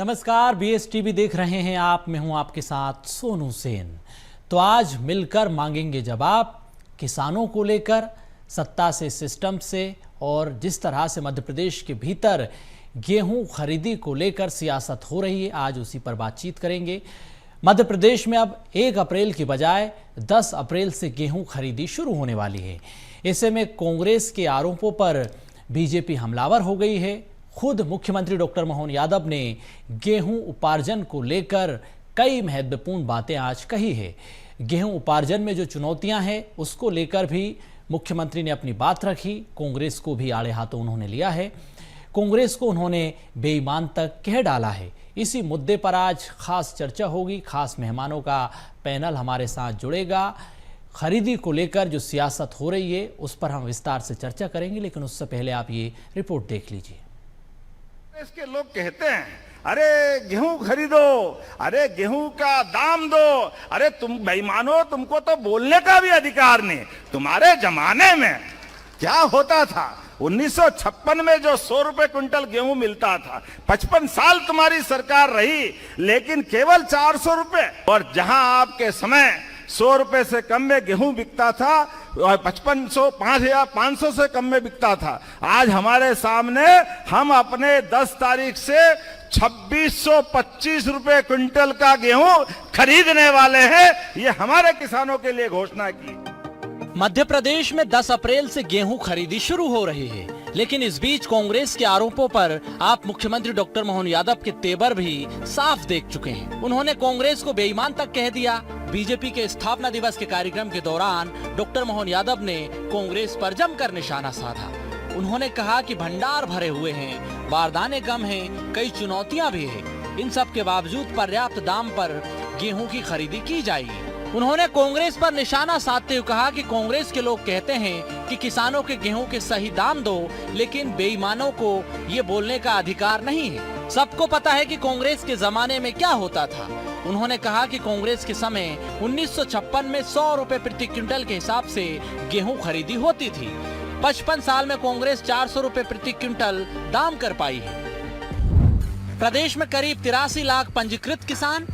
नमस्कार, BSTV देख रहे हैं आप। मैं हूं आपके साथ सोनू सेन। तो आज मिलकर मांगेंगे जवाब किसानों को लेकर, सत्ता से, सिस्टम से, और जिस तरह से मध्य प्रदेश के भीतर गेहूं खरीदी को लेकर सियासत हो रही है, आज उसी पर बातचीत करेंगे। मध्य प्रदेश में अब 1 अप्रैल की बजाय 10 अप्रैल से गेहूं खरीदी शुरू होने वाली है। ऐसे में कांग्रेस के आरोपों पर बीजेपी हमलावर हो गई है। खुद मुख्यमंत्री डॉक्टर मोहन यादव ने गेहूं उपार्जन को लेकर कई महत्वपूर्ण बातें आज कही है। गेहूं उपार्जन में जो चुनौतियां हैं उसको लेकर भी मुख्यमंत्री ने अपनी बात रखी। कांग्रेस को भी आड़े हाथों उन्होंने लिया है। कांग्रेस को उन्होंने बेईमान तक कह डाला है। इसी मुद्दे पर आज खास चर्चा होगी। खास मेहमानों का पैनल हमारे साथ जुड़ेगा। खरीदी को लेकर जो सियासत हो रही है उस पर हम विस्तार से चर्चा करेंगे, लेकिन उससे पहले आप ये रिपोर्ट देख लीजिए। इसके लोग कहते हैं, अरे गेहूं खरीदो, अरे गेहूं का दाम दो, अरे तुम बेईमानो, तुमको तो बोलने का भी अधिकार नहीं। तुम्हारे जमाने में क्या होता था? 1956 में जो 100 रुपए क्विंटल गेहूं मिलता था, 55 साल तुम्हारी सरकार रही, लेकिन केवल 400 रुपए। और जहां आपके समय 100 रुपए से कम में गेहूं बिकता था और 5500 से कम में बिकता था। आज हमारे सामने हम अपने 10 तारीख से 2625 रुपए क्विंटल का गेहूं खरीदने वाले हैं। ये हमारे किसानों के लिए घोषणा की। मध्य प्रदेश में 10 अप्रैल से गेहूं खरीदी शुरू हो रही है, लेकिन इस बीच कांग्रेस के आरोपों पर आप मुख्यमंत्री डॉक्टर मोहन यादव के तेवर भी साफ देख चुके हैं। उन्होंने कांग्रेस को बेईमान तक कह दिया। बीजेपी के स्थापना दिवस के कार्यक्रम के दौरान डॉक्टर मोहन यादव ने कांग्रेस पर जमकर निशाना साधा। उन्होंने कहा कि भंडार भरे हुए हैं, बारदाने कम हैं, कई चुनौतियां भी हैं। इन सब के बावजूद पर्याप्त दाम पर गेहूं की खरीदी की जाएगी। उन्होंने कांग्रेस पर निशाना साधते हुए कहा कि कांग्रेस के लोग कहते हैं कि किसानों के गेहूं के सही दाम दो, लेकिन बेईमानों को ये बोलने का अधिकार नहीं है। सबको पता है कि कांग्रेस के जमाने में क्या होता था। उन्होंने कहा कि कांग्रेस के समय 1956 में 100 रुपए प्रति क्विंटल के हिसाब से गेहूं खरीदी होती थी। 55 साल में कांग्रेस 400 रुपए प्रति क्विंटल दाम कर पाई है। प्रदेश में करीब 83 लाख पंजीकृत किसान,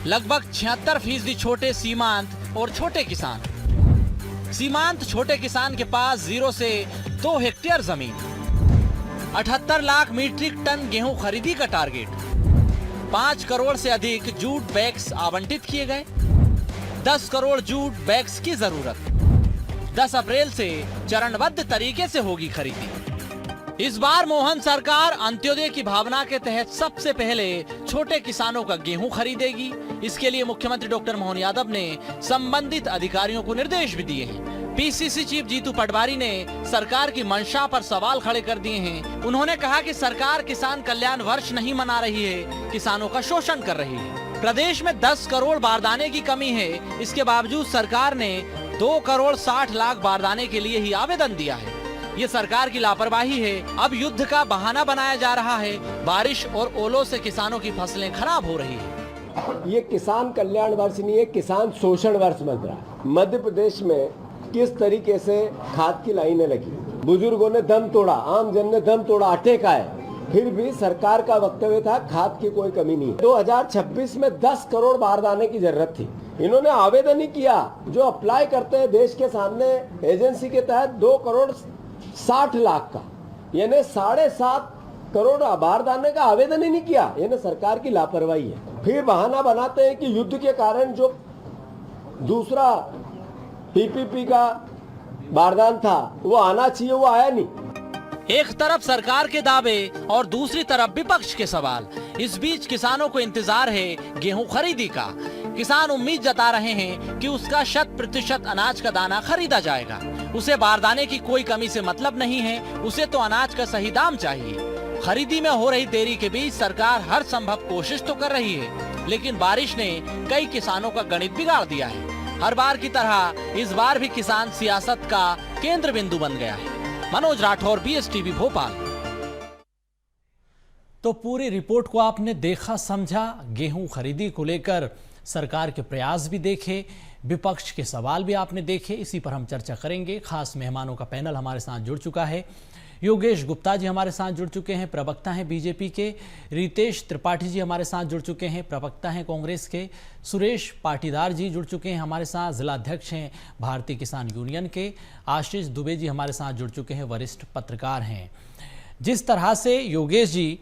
लगभग 76% छोटे सीमांत और छोटे किसान। सीमांत छोटे किसान के पास 0 से 2 हेक्टेयर जमीन। 78 लाख मीट्रिक टन गेहूं खरीदी का टारगेट। 5 करोड़ से अधिक जूट बैग्स आवंटित किए गए। 10 करोड़ जूट बैग्स की जरूरत। 10 अप्रैल से चरणबद्ध तरीके से होगी खरीदी। इस बार मोहन सरकार अंत्योदय की भावना के तहत सबसे पहले छोटे किसानों का गेहूं खरीदेगी। इसके लिए मुख्यमंत्री डॉक्टर मोहन यादव ने संबंधित अधिकारियों को निर्देश भी दिए हैं। PCC चीफ जीतू पटवारी ने सरकार की मंशा पर सवाल खड़े कर दिए हैं। उन्होंने कहा कि सरकार किसान कल्याण वर्ष नहीं मना रही है, किसानों का शोषण कर रही है। प्रदेश में 10 करोड़ बारदाने की कमी है। इसके बावजूद सरकार ने 2 करोड़ 60 लाख बारदाने के लिए ही आवेदन दिया है। ये सरकार की लापरवाही है। अब युद्ध का बहाना बनाया जा रहा है। बारिश और ओलों से किसानों की फसलें खराब हो रही है। ये किसान कल्याण वर्ष नहीं है, किसान शोषण वर्ष बन रहा है। मध्य प्रदेश में किस तरीके से खाद की लाइनें लगी, बुजुर्गों ने दम तोड़ा, आम जन ने दम तोड़ा, आटे का है, फिर भी सरकार का वक्तव्य था खाद की कोई कमी नहीं है। 2026 में 10 करोड़ बारदाने की जरूरत थी। इन्होंने आवेदन ही किया। जो अप्लाई करते हैं देश के सामने एजेंसी के तहत 2 करोड़ 60 लाख का, यानी 7.5 करोड़ बारदाने का आवेदन ही नहीं किया। यानी सरकार की लापरवाही है। फिर बहाना बनाते हैं कि युद्ध के कारण जो दूसरा PPP का बारदान था वो आना चाहिए, वो आया नहीं। एक तरफ सरकार के दावे और दूसरी तरफ विपक्ष के सवाल। इस बीच किसानों को इंतजार है गेहूं खरीदी का। किसान उम्मीद जता रहे हैं कि उसका 100% अनाज का दाना खरीदा जाएगा। उसे बारदाने की कोई कमी से मतलब नहीं है, उसे तो अनाज का सही दाम चाहिए। खरीदी में हो रही देरी के बीच सरकार हर संभव कोशिश तो कर रही है, लेकिन बारिश ने कई किसानों का गणित बिगाड़ दिया है। हर बार की तरह इस बार भी किसान सियासत का केंद्र बिंदु बन गया है। मनोज राठौर, BSTV भोपाल। तो पूरी रिपोर्ट को आपने देखा, समझा। गेहूं खरीदी को लेकर सरकार के प्रयास भी देखे, विपक्ष के सवाल भी आपने देखे। इसी पर हम चर्चा करेंगे। खास मेहमानों का पैनल हमारे साथ जुड़ चुका है। योगेश गुप्ता जी हमारे साथ जुड़ चुके हैं, प्रवक्ता हैं बीजेपी के। रितेश त्रिपाठी जी हमारे साथ जुड़ चुके हैं, प्रवक्ता हैं कांग्रेस के। सुरेश पाटीदार जी जुड़ चुके हैं हमारे साथ, जिला अध्यक्ष हैं भारतीय किसान यूनियन के। आशीष दुबे जी हमारे साथ जुड़ चुके हैं, वरिष्ठ पत्रकार हैं। जिस तरह से योगेश जी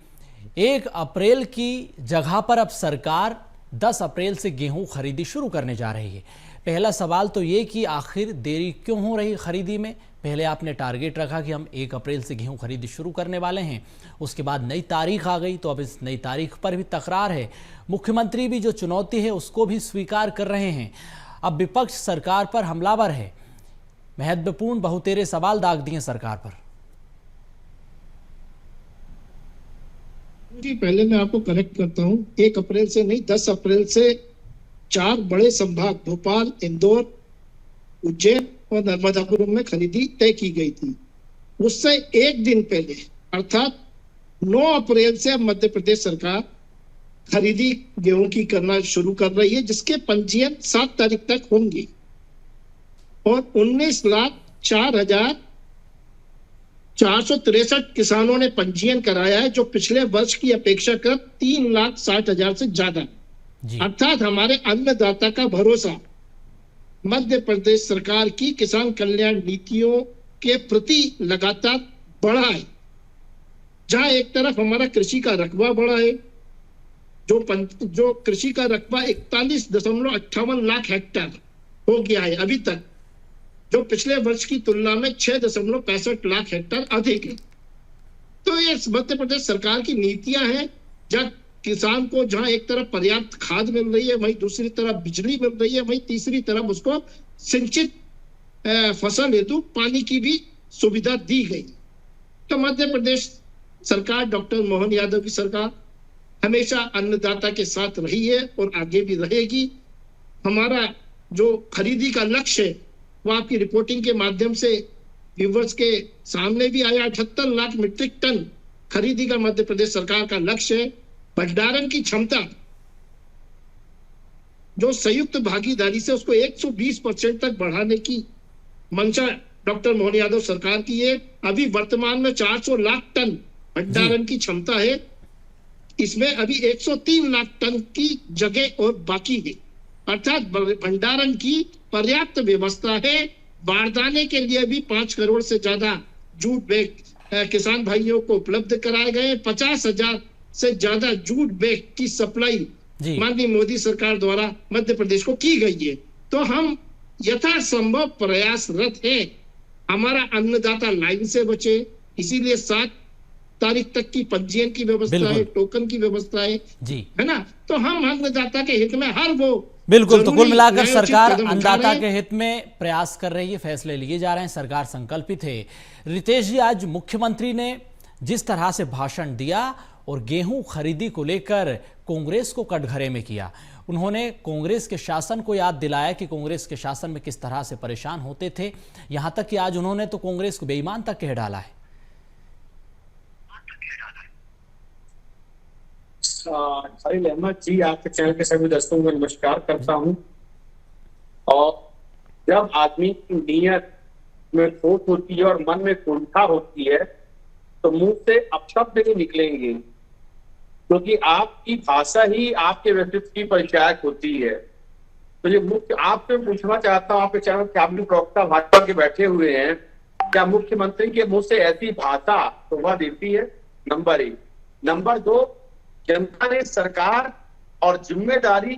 1 अप्रैल की जगह पर अब सरकार 10 अप्रैल से गेहूं खरीदी शुरू करने जा रही है। पहला सवाल तो ये कि आखिर देरी क्यों हो रही खरीदी में? पहले आपने टारगेट रखा कि हम 1 अप्रैल से गेहूं खरीदी शुरू करने वाले हैं, उसके बाद नई तारीख आ गई, तो अब इस नई तारीख पर भी तकरार है। मुख्यमंत्री भी जो चुनौती है उसको भी स्वीकार कर रहे हैं। अब विपक्ष सरकार पर हमलावर है, महत्वपूर्ण बहुतेरे सवाल दाग दिए सरकार पर। जी, पहले मैं आपको करेक्ट करता हूं, 1 अप्रैल से नहीं 10 अप्रैल से 4 बड़े संभाग भोपाल, इंदौर, उज्जैन और नर्मदापुरम में खरीदी तय की गई थी। उससे एक दिन पहले अर्थात 9 अप्रैल से अब मध्य प्रदेश सरकार खरीदी गेहूं की करना शुरू कर रही है, जिसके पंजीयन 7 तारीख तक होंगे और 19,04,463 किसानों ने पंजीयन कराया है, जो पिछले वर्ष की अपेक्षाकृत 3,60,000 से ज्यादा। अर्थात हमारे अन्नदाता का भरोसा मध्य प्रदेश सरकार की किसान कल्याण नीतियों के प्रति लगातार बढ़ा है। जहां एक तरफ हमारा कृषि का रकबा बढ़ा है, जो कृषि का रकबा 41.58 लाख हेक्टेयर हो गया है अभी तक, जो पिछले वर्ष की तुलना में 6.65 लाख हेक्टेयर अधिक है। तो ये मध्य प्रदेश सरकार की नीतियां हैं, जब किसान को जहां एक तरफ पर्याप्त खाद मिल रही है, वहीं दूसरी तरफ बिजली मिल रही है, वहीं तीसरी तरफ उसको सिंचित फसल हेतु पानी की भी सुविधा दी गई। तो मध्य प्रदेश सरकार, डॉक्टर मोहन यादव की सरकार हमेशा अन्नदाता के साथ रही है और आगे भी रहेगी। हमारा जो खरीदी का लक्ष्य है वो आपकी रिपोर्टिंग के माध्यम से व्यूअर्स के सामने भी आया। 78 लाख मीट्रिक टन खरीदी का मध्य प्रदेश सरकार का लक्ष्य है। भंडारण की क्षमता जो संयुक्त भागीदारी से उसको 120% तक बढ़ाने की मंशा डॉक्टर मोहन यादव सरकार की है। अभी वर्तमान में 400 लाख टन भंडारण की क्षमता है, इसमें अभी 103 लाख टन की जगह और बाकी है। अर्थात भंडारण की पर्याप्त व्यवस्था है। बारदाने के लिए भी 5 करोड़ से ज्यादा जूट बैग किसान भाइयों को उपलब्ध कराए गए। 50,000 से ज्यादा जूट बैग की सप्लाई माननीय मोदी सरकार द्वारा मध्य प्रदेश को की गई है। तो हम यथासंभव प्रयासरत है हमारा अन्नदाता लाइन से बचे, इसीलिए 7 तारीख तक की पंजीयन की व्यवस्था है, टोकन की व्यवस्था है जी, है ना। तो हम अन्नदाता के हित में हर वो बिल्कुल, तो कुल मिलाकर सरकार अन्नदाता के हित में प्रयास कर रही है, फैसले लिए जा रहे हैं, सरकार संकल्पित है। रितेश जी, आज मुख्यमंत्री ने जिस तरह से भाषण दिया और गेहूं खरीदी को लेकर कांग्रेस को कटघरे में किया, उन्होंने कांग्रेस के शासन को याद दिलाया कि कांग्रेस के शासन में किस तरह से परेशान होते थे। यहां तक कि आज उन्होंने तो कांग्रेस को बेईमान तक कह डाला है। खलील अहमद जी, आपके चैनल के सभी दर्शकों को नमस्कार करता हूं। और जब आदमी की नीयत में खोट होती है और मन में कुंठा होती है तो मुंह से अपशब्द नहीं निकलेंगे, क्योंकि आपकी भाषा ही आपके व्यक्तित्व की परिचायक होती है। तो ये मुख्य आपसे पूछना चाहता हूँ, आपके चैनल के आप भी प्रवक्ता भाजपा के बैठे हुए हैं, क्या मुख्यमंत्री के मुंह से ऐसी भाषा शोभा देती है? नंबर 1। नंबर 2, जनता ने सरकार और जिम्मेदारी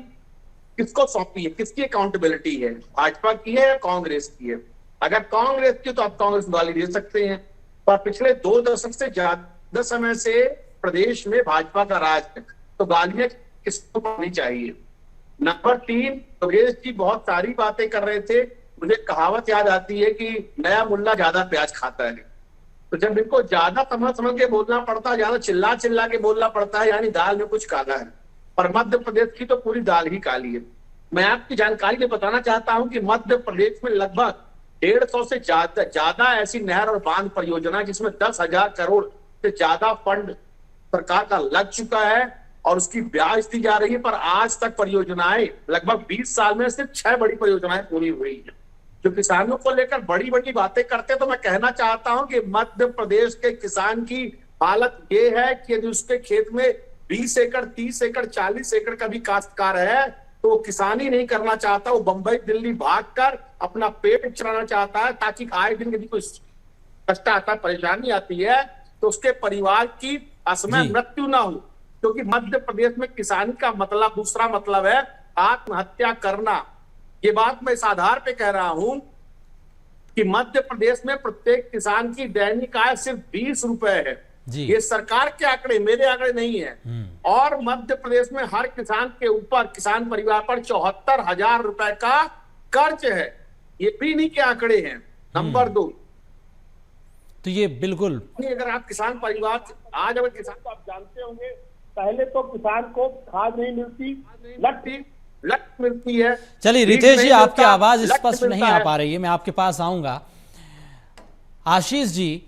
किसको सौंपी है, किसकी अकाउंटेबिलिटी है, भाजपा की है या कांग्रेस की है? अगर कांग्रेस की तो आप कांग्रेस गाली दे सकते हैं, पर पिछले 2 दशक से ज्यादा समय से प्रदेश में भाजपा का राज है, तो गालियां किसको पड़नी चाहिए? नंबर 3, योगेश जी बहुत सारी बातें कर रहे थे, मुझे कहावत याद आती है कि नया मुल्ला ज्यादा प्याज खाता है। तो जब इनको ज्यादा समझ के बोलना पड़ता है, ज्यादा चिल्ला के बोलना पड़ता है, यानी दाल में कुछ काला है। पर मध्य प्रदेश की तो पूरी दाल ही काली है। मैं आपकी जानकारी में बताना चाहता हूं कि मध्य प्रदेश में लगभग 150 से ज्यादा ऐसी नहर और बांध परियोजना जिसमें 10,000 करोड़ से ज्यादा फंड सरकार का लग चुका है और उसकी ब्याज दी जा रही है। पर आज तक परियोजनाएं लगभग 20 साल में सिर्फ 6 बड़ी परियोजनाएं पूरी हुई है। जो किसानों को लेकर बड़ी बड़ी बातें करते हैं, तो मैं कहना चाहता हूं कि मध्य प्रदेश के किसान की हालत ये है कि यदि उसके खेत में 20 एकड़ 30 एकड़ 40 एकड़ का भी काश्तकार है तो वो किसानी नहीं करना चाहता, वो बंबई दिल्ली भागकर अपना पेट चलाना चाहता है, ताकि आए दिन यदि कोई कष्ट आता, परेशानी आती है तो उसके परिवार की असमय मृत्यु ना हो। क्योंकि मध्य प्रदेश में किसानी का मतलब दूसरा मतलब है आत्महत्या करना। ये बात मैं इस आधार पे कह रहा हूं कि मध्य प्रदेश में प्रत्येक किसान की दैनिक आय सिर्फ 20 रुपए है। ये सरकार के आंकड़े, मेरे आंकड़े नहीं है। और मध्य प्रदेश में हर किसान के ऊपर, किसान परिवार पर 74,000 रुपए का कर्ज है। ये पीनी के आंकड़े हैं। नंबर 2, तो ये बिल्कुल, अगर आप किसान परिवार, आज अगर किसान को आप जानते होंगे, पहले तो किसान को खाद नहीं मिलती, लट मिलती है। चलिए रितेश जी, आपकी आवाज स्पष्ट नहीं आ पा रही है, मैं आपके पास आऊंगा। आशीष जी,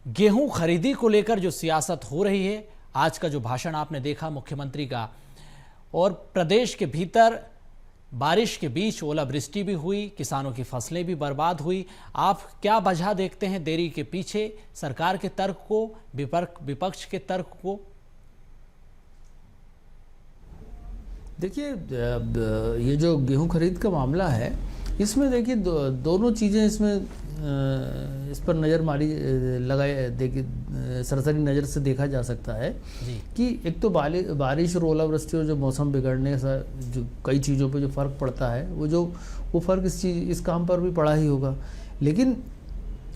गेहूं खरीदी को लेकर जो सियासत हो रही है, आज का जो भाषण आपने देखा मुख्यमंत्री का, और प्रदेश के भीतर बारिश के बीच ओलावृष्टि भी हुई, किसानों की फसलें भी बर्बाद हुई, आप क्या वजह देखते हैं देरी के पीछे? सरकार के तर्क को, विपक्ष के तर्क को? देखिए, ये जो गेहूं खरीद का मामला है, इसमें देखिए दोनों चीज़ें इसमें इस पर नज़र मारी लगाए, देखिए सरसरी नज़र से देखा जा सकता है कि एक तो बारिश और ओलावृष्टि और जो मौसम बिगड़ने से जो कई चीज़ों पे जो फ़र्क पड़ता है, वो फ़र्क इस काम पर भी पड़ा ही होगा। लेकिन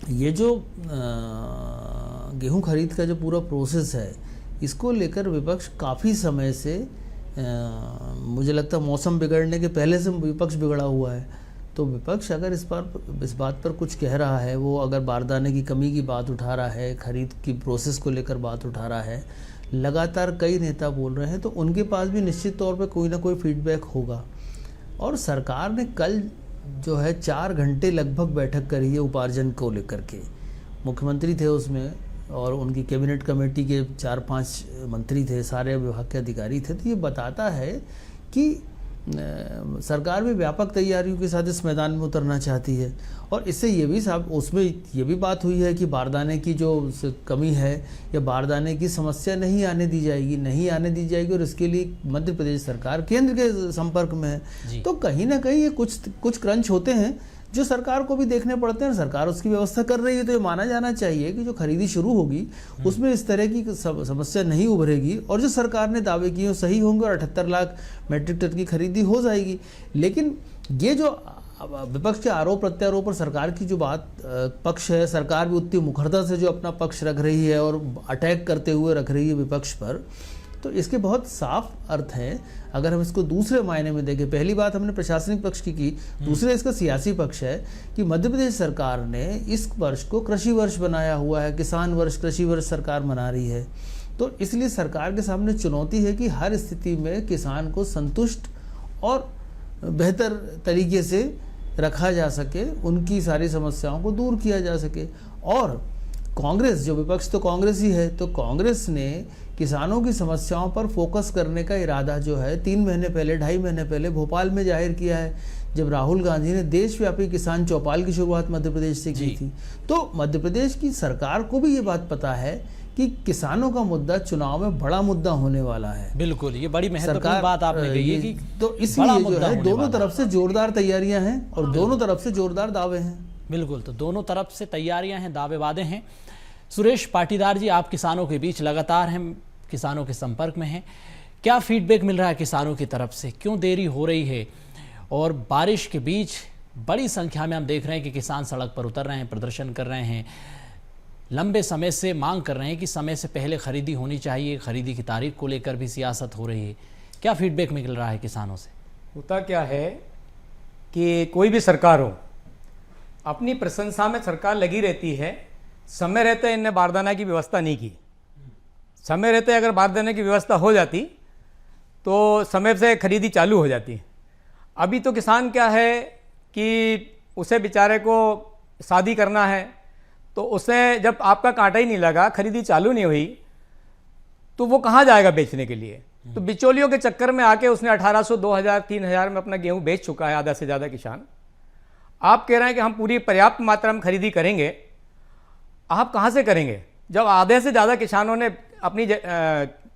ये जो गेहूं खरीद का जो पूरा प्रोसेस है, इसको लेकर विपक्ष काफ़ी समय से, मुझे लगता है मौसम बिगड़ने के पहले से विपक्ष बिगड़ा हुआ है। तो विपक्ष अगर इस बात पर कुछ कह रहा है, वो अगर बारदाने की कमी की बात उठा रहा है, खरीद की प्रोसेस को लेकर बात उठा रहा है, लगातार कई नेता बोल रहे हैं, तो उनके पास भी निश्चित तौर पे कोई ना कोई फीडबैक होगा। और सरकार ने कल जो है 4 घंटे लगभग बैठक करी है उपार्जन को लेकर के। मुख्यमंत्री थे उसमें और उनकी कैबिनेट कमेटी के 4-5 मंत्री थे, सारे विभाग के अधिकारी थे। तो ये बताता है कि सरकार भी व्यापक तैयारियों के साथ इस मैदान में उतरना चाहती है। और इससे ये भी उसमें ये भी बात हुई है कि बारदाने की जो कमी है या बारदाने की समस्या नहीं आने दी जाएगी और इसके लिए मध्य प्रदेश सरकार केंद्र के संपर्क में है। तो कहीं ना कहीं ये कुछ क्रंच होते हैं जो सरकार को भी देखने पड़ते हैं, और सरकार उसकी व्यवस्था कर रही है। तो ये माना जाना चाहिए कि जो खरीदी शुरू होगी उसमें इस तरह की समस्या नहीं उभरेगी, और जो सरकार ने दावे किए सही होंगे और 78 लाख मेट्रिक टन की खरीदी हो जाएगी। लेकिन ये जो विपक्ष के आरोप प्रत्यारोप पर सरकार की जो पक्ष है, सरकार भी उतनी मुखरता से जो अपना पक्ष रख रही है और अटैक करते हुए रख रही है विपक्ष पर, तो इसके बहुत साफ अर्थ हैं। अगर हम इसको दूसरे मायने में देखें, पहली बात हमने प्रशासनिक पक्ष की, दूसरे इसका सियासी पक्ष है कि मध्य प्रदेश सरकार ने इस वर्ष को कृषि वर्ष बनाया हुआ है, किसान वर्ष, कृषि वर्ष सरकार मना रही है। तो इसलिए सरकार के सामने चुनौती है कि हर स्थिति में किसान को संतुष्ट और बेहतर तरीके से रखा जा सके, उनकी सारी समस्याओं को दूर किया जा सके। और कांग्रेस, जो विपक्ष तो कांग्रेस ही है, तो कांग्रेस ने किसानों की समस्याओं पर फोकस करने का इरादा जो है 3 महीने पहले, 2.5 महीने पहले भोपाल में जाहिर किया है, जब राहुल गांधी ने देशव्यापी किसान चौपाल की शुरुआत मध्य प्रदेश से की थी। तो मध्य प्रदेश की सरकार को भी ये बात पता है कि किसानों का मुद्दा चुनाव में बड़ा मुद्दा होने वाला है। बिल्कुल, ये बड़ी महत्वपूर्ण बात आपने कही है कि तो इसलिए जो है दोनों तरफ से जोरदार तैयारियां हैं और दोनों तरफ से जोरदार दावे हैं। बिल्कुल, तो दोनों तरफ से तैयारियां हैं, दावे वादे हैं। सुरेश पाटीदार जी, आप किसानों के बीच लगातार हैं, किसानों के संपर्क में हैं, क्या फीडबैक मिल रहा है किसानों की तरफ से? क्यों देरी हो रही है? और बारिश के बीच बड़ी संख्या में हम देख रहे हैं कि किसान सड़क पर उतर रहे हैं, प्रदर्शन कर रहे हैं, लंबे समय से मांग कर रहे हैं कि समय से पहले खरीदी होनी चाहिए, खरीदी की तारीख को लेकर भी सियासत हो रही है। क्या फीडबैक मिल रहा है किसानों से? होता क्या है कि कोई भी सरकार हो, अपनी प्रशंसा में सरकार लगी रहती है। समय रहते इनने बारदाना की व्यवस्था नहीं की। समय रहते अगर बारदाने की व्यवस्था हो जाती तो समय से खरीदी चालू हो जाती। अभी तो किसान क्या है कि उसे बेचारे को शादी करना है, तो उसे जब आपका कांटा ही नहीं लगा, खरीदी चालू नहीं हुई, तो वो कहाँ जाएगा बेचने के लिए? तो बिचौलियों के चक्कर में आके उसने 1800, 2000, 3000 में अपना गेहूं बेच चुका है आधा से ज़्यादा किसान। आप कह रहे हैं कि हम पूरी पर्याप्त मात्रा में खरीदी करेंगे। आप कहाँ से करेंगे जब आधे से ज़्यादा किसानों ने अपनी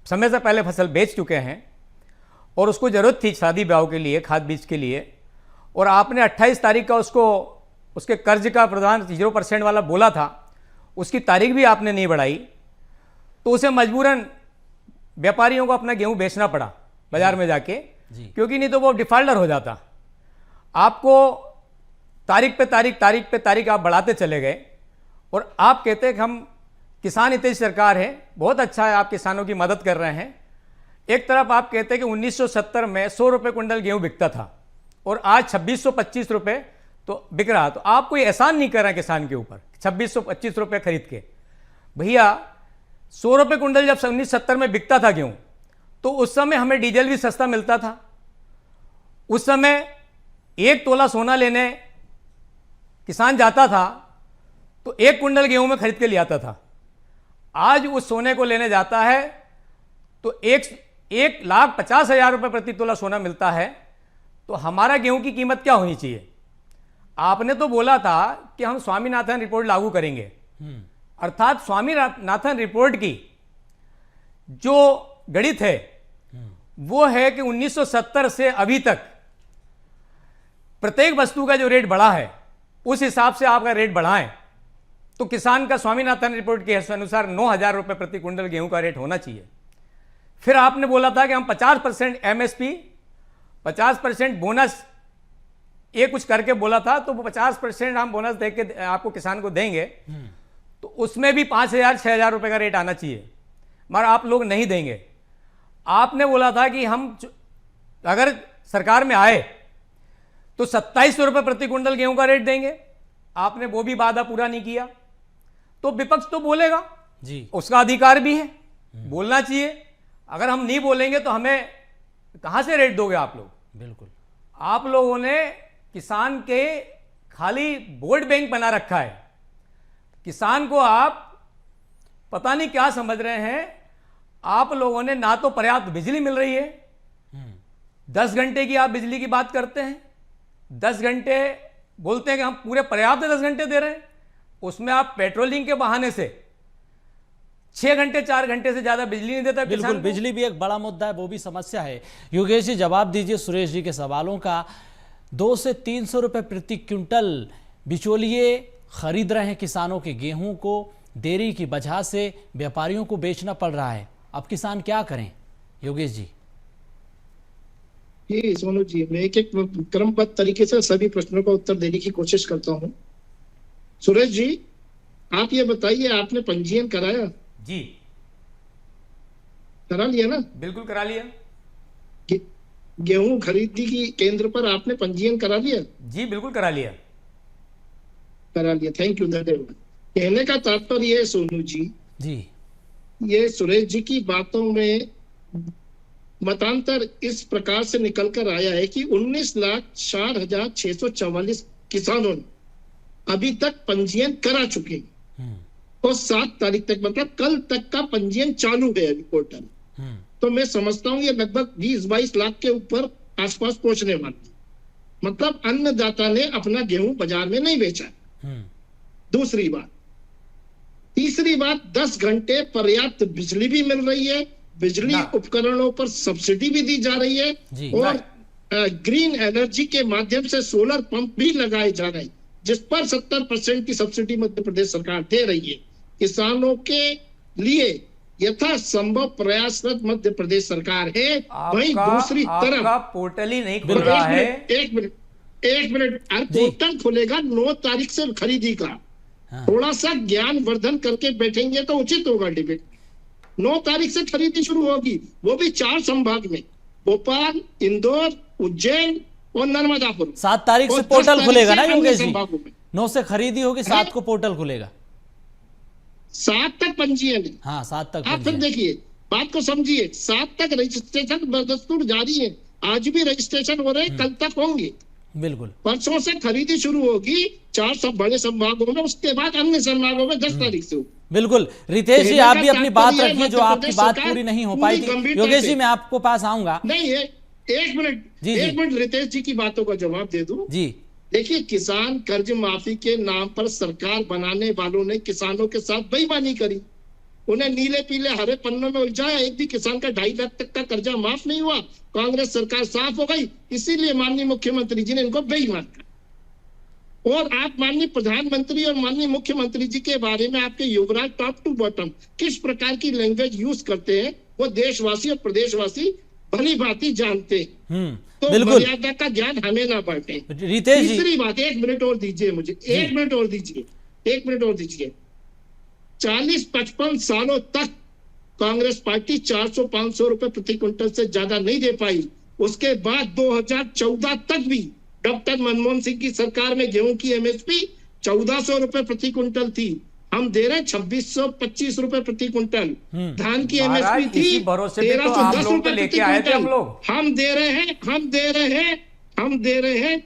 समय से पहले फसल बेच चुके हैं और उसको ज़रूरत थी शादी ब्याह के लिए, खाद बीज के लिए, और आपने 28 तारीख का उसके कर्ज का प्रदान 0% वाला बोला था, उसकी तारीख भी आपने नहीं बढ़ाई, तो उसे मजबूरन व्यापारियों को अपना गेहूं बेचना पड़ा बाजार में जाके, क्योंकि नहीं तो वो डिफाल्टर हो जाता। आपको तारीख पे तारीख आप बढ़ाते चले गए और आप कहते हैं कि हम किसान हितैषी सरकार है, बहुत अच्छा है, आप किसानों की मदद कर रहे हैं। एक तरफ आप कहते हैं कि 1970 में 100 रुपये क्विंटल गेहूं बिकता था और आज 2625 रुपये तो बिक रहा, तो आप कोई एहसान नहीं कर रहे हैं किसान के ऊपर 2625 रुपये खरीद के। भैया 100 रुपये क्विंटल जब 1970 में बिकता था गेहूं, तो उस समय हमें डीजल भी सस्ता मिलता था। उस समय 1 तोला सोना लेने किसान जाता था तो 1 कुंटल गेहूं में खरीद के ले आता था। आज उस सोने को लेने जाता है तो 1,50,000 रुपये प्रति तोला सोना मिलता है। तो हमारा गेहूं की कीमत क्या होनी चाहिए? आपने तो बोला था कि हम स्वामीनाथन रिपोर्ट लागू करेंगे, अर्थात स्वामीनाथन रिपोर्ट की जो गणित है वो है कि 1970 से अभी तक प्रत्येक वस्तु का जो रेट बढ़ा है उस हिसाब से आपका रेट बढ़ाएं तो किसान का स्वामीनाथन रिपोर्ट के अनुसार 9,000 रुपये प्रति क्विंटल गेहूं का रेट होना चाहिए। फिर आपने बोला था कि हम 50% एमएसपी, 50% बोनस, ये कुछ करके बोला था, तो वो 50% हम बोनस दे के आपको किसान को देंगे, तो उसमें भी 5,000 6,000 रुपये का रेट आना चाहिए, मगर आप लोग नहीं देंगे। आपने बोला था कि हम अगर सरकार में आए तो 2700 रुपये प्रति क्विंटल गेहूं का रेट देंगे, आपने वो भी वादा पूरा नहीं किया। तो विपक्ष तो बोलेगा जी, उसका अधिकार भी है, बोलना चाहिए। अगर हम नहीं बोलेंगे तो हमें कहां से रेट दोगे आप लोग? बिल्कुल, आप लोगों ने किसान के खाली वोट बैंक बना रखा है। किसान को आप पता नहीं क्या समझ रहे हैं। आप लोगों ने ना तो पर्याप्त बिजली मिल रही है, 10 घंटे की आप बिजली की बात करते हैं, 10 घंटे बोलते हैं कि हम पूरे पर्याप्त 10 घंटे दे रहे हैं, उसमें आप पेट्रोलिंग के बहाने से 6 घंटे 4 घंटे से ज्यादा बिजली नहीं देता। बिल्कुल, बिजली भी एक बड़ा मुद्दा है, वो भी समस्या है। योगेश जी जवाब दीजिए सुरेश जी के सवालों का। 200 से 300 रुपये प्रति क्विंटल बिचौलिए खरीद रहे हैं किसानों के गेहूं को, देरी की वजह से व्यापारियों को बेचना पड़ रहा है। अब किसान क्या करें? योगेश जी। ये सोनू जी, मैं एक क्रमबद्ध तरीके से सभी प्रश्नों का उत्तर देने की कोशिश करता हूं। सुरेश जी, आप ये बताइए, आपने पंजीयन कराया? जी, करा लिया ना? बिल्कुल करा लिया। गेहूं खरीदी की केंद्र पर आपने पंजीयन करा लिया? जी बिल्कुल करा लिया। करा लिया, थैंक यू, धन्यवाद। कहने का तात्पर्य है सोनू जी, ये सुरेश जी की बातों में मतांतर इस प्रकार से निकल कर आया है कि 19,04,644 किसानों ने अभी तक पंजीयन करा चुके हैं और 7 तारीख तक, मतलब कल तक का पंजीयन चालू है अभी पोर्टल। तो मैं समझता हूँ ये लगभग 20-22 लाख के ऊपर आसपास पहुंचने वाला, मतलब अन्नदाता ने अपना गेहूं बाजार में नहीं बेचा। दूसरी बात, तीसरी बात, 10 घंटे पर्याप्त बिजली भी मिल रही है, बिजली उपकरणों पर सब्सिडी भी दी जा रही है और ग्रीन एनर्जी के माध्यम से सोलर पंप भी लगाए जा रहे हैं, जिस पर 70% की सब्सिडी मध्य प्रदेश सरकार दे रही है। किसानों के लिए यथासंभव प्रयासरत मध्य प्रदेश सरकार है। वहीं दूसरी तरफ पोर्टल ही नहीं खुल रहा है। एक मिनट, पोर्टल खुलेगा 9 तारीख से खरीदी का। थोड़ा सा ज्ञान वर्धन करके बैठेंगे तो उचित होगा डिबेट। 9 तारीख से खरीदी शुरू होगी, वो भी 4 संभाग में, भोपाल, इंदौर, उज्जैन और नर्मदापुर। 7 तारीख से पोर्टल खुलेगा ना योगेश जी? 9 से खरीदी होगी, 7 को पोर्टल खुलेगा। 7 तक पंजीयन है। हाँ, 7 तक। आप फिर देखिए, बात को समझिए, 7 तक रजिस्ट्रेशन बदस्तूर जारी है। आज भी रजिस्ट्रेशन हो रहे हैं, कल तक होंगे। बिल्कुल, परसों से खरीदी शुरू होगी 4 सब बड़े संभागों में, उसके बाद अन्य संभागों में 10 तारीख से होगी। बिल्कुल। रितेश जी, आप भी अपनी बात रखिए, जो आपकी बात पूरी नहीं हो पाई थी। योगेश जी, मैं आपको पास आऊंगा। नहीं है, एक मिनट रितेश जी की बातों का जवाब दे दूं। जी, देखिए, किसान कर्ज माफी के नाम पर सरकार बनाने वालों ने किसानों के साथ बेईमानी करी, उन्हें नीले पीले हरे पन्नों में उलझाया। एक भी किसान का 2.5 लाख तक का कर्जा माफ नहीं हुआ। कांग्रेस सरकार साफ हो गई, इसीलिए माननीय मुख्यमंत्री जी ने इनको बेईमान कहा। और आप माननीय प्रधानमंत्री और माननीय मुख्यमंत्री जी के बारे में आपके युवराज टॉप टू बॉटम किस प्रकार की लैंग्वेज यूज करते हैं, वो देशवासी और प्रदेशवासी भली भांति जानते हैं। तो बिल्कुल। मर्यादा का ज्ञान हमें ना बांटे। रितेश जी, तीसरी बात, 1 मिनट और दीजिए मुझे, 1 मिनट और दीजिए, 1 मिनट और दीजिए। 40-55 सालों तक कांग्रेस पार्टी 400-500 रुपए प्रति क्विंटल से ज्यादा नहीं दे पाई। उसके बाद 2014 तक भी डॉक्टर मनमोहन सिंह की सरकार में गेहूं की एमएसपी 1400 रुपए प्रति क्विंटल थी। हम दे रहे हैं 2625 रुपए प्रति क्विंटल। धान की एमएसपी थी 1310 रुपए प्रति क्विंटल। हम दे रहे हैं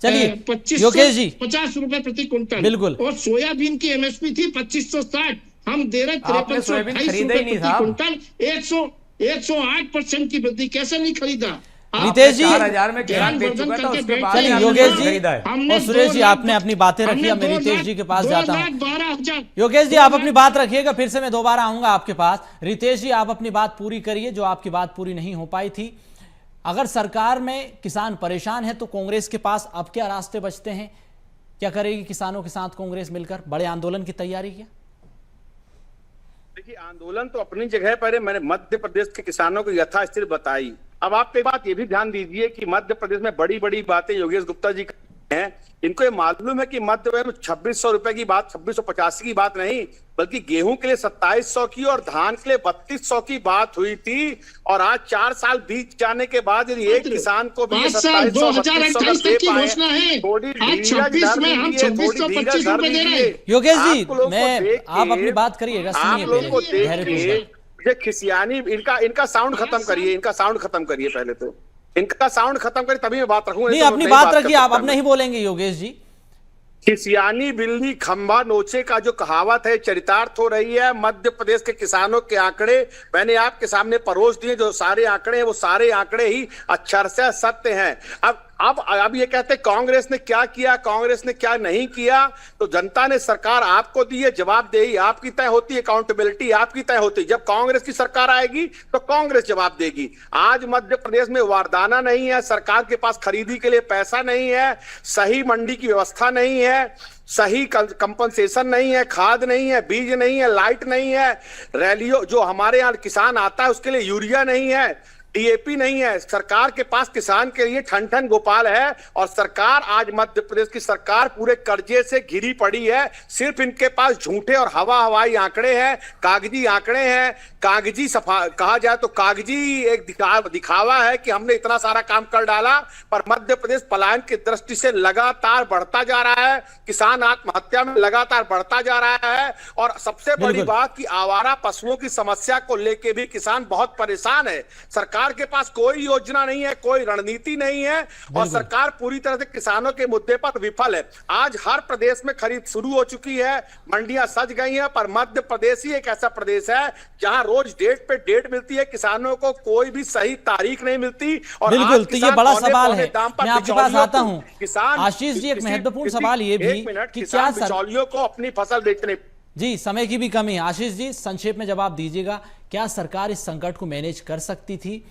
चलिए 2550 रुपए प्रति क्विंटल। बिल्कुल। और सोयाबीन की एमएसपी थी 2560, हम दे रहे 5328 रुपए प्रति क्विंटल। 108% की वृद्धि। कैसे नहीं खरीदा? रितेश जी, 4000 में किसान बेच चुका था, उसके बाद चलिए आपने योगेश जी खरीदा है। और सुरेश जी, आपने अपनी बातें रखी, अब मैं रितेश जी के पास जाता हूं। 2,12,000। योगेश जी, आप अपनी बात रखिएगा, फिर से मैं दोबारा आऊंगा आपके पास। रितेश जी, आप अपनी बात पूरी करिए, जो आपकी बात पूरी नहीं हो पाई थी। अगर सरकार में किसान परेशान है तो कांग्रेस के पास अब क्या रास्ते बचते हैं? क्या करेगी किसानों के साथ कांग्रेस मिलकर? बड़े आंदोलन की तैयारी क्या? देखिए, आंदोलन तो अपनी जगह पर है। मैंने मध्य प्रदेश के किसानों को यथास्थिति बताई। अब आप एक बात ये भी ध्यान दीजिए कि मध्य प्रदेश में बड़ी बड़ी बातें योगेश गुप्ता जी हैं। इनको ये मालूम है कि मध्य प्रदेश में 2600 रुपए की बात, 2685 की बात नहीं, बल्कि गेहूं के लिए 2700 की और धान के लिए 3200 की बात हुई थी। और आज 4 साल बीत जाने के बाद यदि एक किसान को भी 2028 तक की घोषणा है। आज 26 में हम 2625 रुपए दे रहे हैं। योगेश जी, आप अपनी बात करिएगा, सुनिए पहले। ये खिसियानी, इनका साउंड खत्म करिए, इनका साउंड खत्म करिए पहले तो। इनका साउंड खत्म करिए तभी मैं बात रखूंगा। नहीं, अपनी बात रखिए, आप अब नहीं बोलेंगे योगेश जी। खिसियानी बिल्ली खंबा नोचे का जो कहावत है चरितार्थ हो रही है। मध्य प्रदेश के किसानों के आंकड़े मैंने आपके सामने परोस दिए। जो सारे आंकड़े हैं वो सारे आंकड़े ही अक्षरशः सत्य हैं। अब ये कहते हैं कांग्रेस ने क्या किया, कांग्रेस ने क्या नहीं किया। तो जनता ने सरकार आपको दी है, जवाबदेही आपकी तय होती है, अकाउंटेबिलिटी आपकी तय होती है। जब कांग्रेस की सरकार आएगी तो कांग्रेस जवाब देगी। आज मध्य प्रदेश में वारदाना नहीं है, सरकार के पास खरीदी के लिए पैसा नहीं है, सही मंडी की व्यवस्था नहीं है, सही कंपनसेशन नहीं है, खाद नहीं है, बीज नहीं है, लाइट नहीं है, रैलियों जो हमारे यहाँ किसान आता है उसके लिए यूरिया नहीं है, डीएपी नहीं है। सरकार के पास किसान के लिए ठन ठन गोपाल है। और सरकार, आज मध्य प्रदेश की सरकार पूरे कर्जे से घिरी पड़ी है। सिर्फ इनके पास झूठे और हवाई आंकड़े हैं, कागजी आंकड़े हैं। कागजी कहा जाए तो कागजी एक दिखावा है कि हमने इतना सारा काम कर डाला। पर मध्य प्रदेश पलायन की दृष्टि से लगातार बढ़ता जा रहा है। किसान आत्महत्या में लगातार बढ़ता जा रहा है। और सबसे बड़ी बात कि आवारा पशुओं की समस्या को लेकर भी किसान बहुत परेशान है। सरकार के पास कोई योजना नहीं है, कोई रणनीति नहीं है और सरकार पूरी तरह से किसानों के मुद्दे पर विफल है। आज हर प्रदेश में खरीद शुरू हो चुकी है, मंडियां सज गई हैं, पर मध्य प्रदेश ही एक ऐसा प्रदेश है जहां रोज डेट पे डेट मिलती है, किसानों को कोई भी सही तारीख नहीं मिलती। और बिल्कुल, तो ये बड़ा सवाल है। मैं आपके पास आता हूं किसान आशीष जी, एक महत्वपूर्ण सवाल ये भी कि क्या बिचौलियों को अपनी फसल बेचने, जी समय की भी कमी है, आशीष जी संक्षेप में जवाब दीजिएगा, क्या सरकार इस संकट को मैनेज कर सकती थी?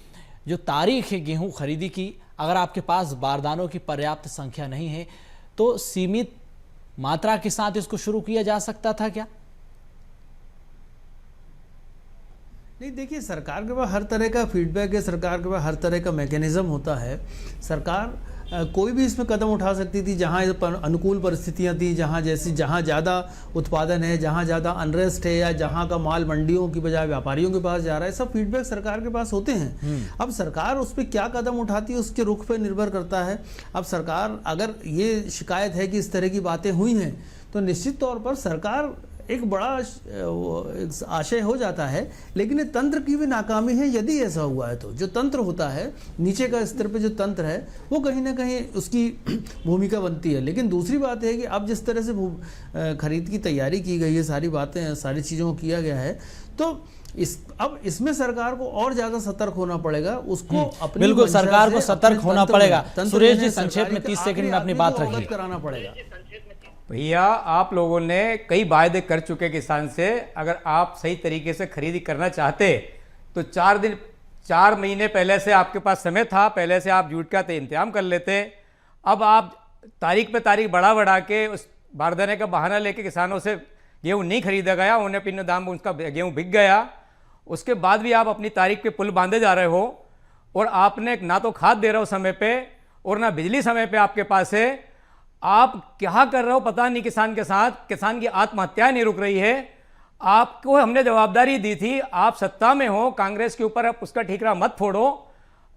जो तारीख है गेहूं खरीदी की, अगर आपके पास बारदानों की पर्याप्त संख्या नहीं है तो सीमित मात्रा के साथ इसको शुरू किया जा सकता था क्या? नहीं, देखिए, सरकार के पास हर तरह का फीडबैक है, सरकार के पास हर तरह का मैकेनिज्म होता है। सरकार कोई भी इसमें कदम उठा सकती थी जहां अनुकूल परिस्थितियां थी, जहां ज़्यादा उत्पादन है, जहां ज़्यादा अनरेस्ट है, या जहां का माल मंडियों की बजाय व्यापारियों के पास जा रहा है। सब फीडबैक सरकार के पास होते हैं। अब सरकार उस पर क्या कदम उठाती है उसके रुख पर निर्भर करता है। अब सरकार, अगर ये शिकायत है कि इस तरह की बातें हुई हैं तो निश्चित तौर पर सरकार एक बड़ा एक आशय हो जाता है, लेकिन ये तंत्र की भी नाकामी है। यदि ऐसा हुआ है तो जो तंत्र होता है, नीचे का स्तर पे जो तंत्र है, वो कहीं ना कहीं उसकी भूमिका बनती है। लेकिन दूसरी बात है कि अब जिस तरह से खरीद की तैयारी की गई है, सारी बातें, सारी चीज़ों को किया गया है, तो अब इसमें सरकार को और ज्यादा सतर्क होना पड़ेगा। उसको अपनी बिल्कुल सरकार को सतर्क होना पड़ेगा। सुरेश जी, सरकारी संक्षेप में 30 सेकंड में अपनी बात रखिए। कराना पड़ेगा। भैया, आप लोगों ने कई वायदे कर चुके किसान से। अगर आप सही तरीके से खरीदी करना चाहते तो 4 महीने पहले से आपके पास समय था, पहले से आप जूट का इंतजाम कर लेते। अब आप तारीख पे तारीख बढ़ा के उस बारदाने का बहाना लेके किसानों से गेहूँ नहीं खरीदा गया, उन्हें पिन दाम उसका गेहूँ बिक गया। उसके बाद भी आप अपनी तारीख पे पुल बांधे जा रहे हो, और आपने ना तो खाद दे रहे हो समय पे और ना बिजली समय पे आपके पास है। आप क्या कर रहे हो पता नहीं किसान के साथ। किसान की आत्महत्याएं नहीं रुक रही है। आपको हमने जवाबदारी दी थी, आप सत्ता में हो, कांग्रेस के ऊपर आप उसका ठीकरा मत फोड़ो।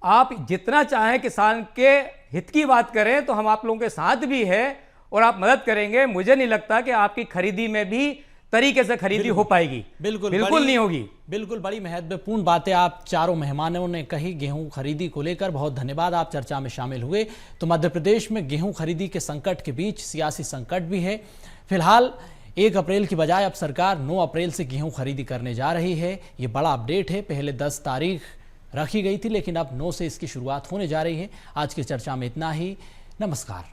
आप जितना चाहें किसान के हित की बात करें तो हम आप लोगों के साथ भी है और आप मदद करेंगे। मुझे नहीं लगता कि आपकी खरीदी में भी तरीके से खरीदी हो पाएगी। बिल्कुल नहीं होगी। बिल्कुल बड़ी महत्वपूर्ण बातें आप चारों मेहमानों ने कही गेहूं खरीदी को लेकर। बहुत धन्यवाद, आप चर्चा में शामिल हुए। तो मध्य प्रदेश में गेहूं खरीदी के संकट के बीच सियासी संकट भी है। फिलहाल 1 अप्रैल की बजाय अब सरकार 9 अप्रैल से गेहूं खरीदी करने जा रही है। ये बड़ा अपडेट है। पहले 10 तारीख रखी गई थी, लेकिन अब 9 से इसकी शुरुआत होने जा रही है। आज की चर्चा में इतना ही। नमस्कार।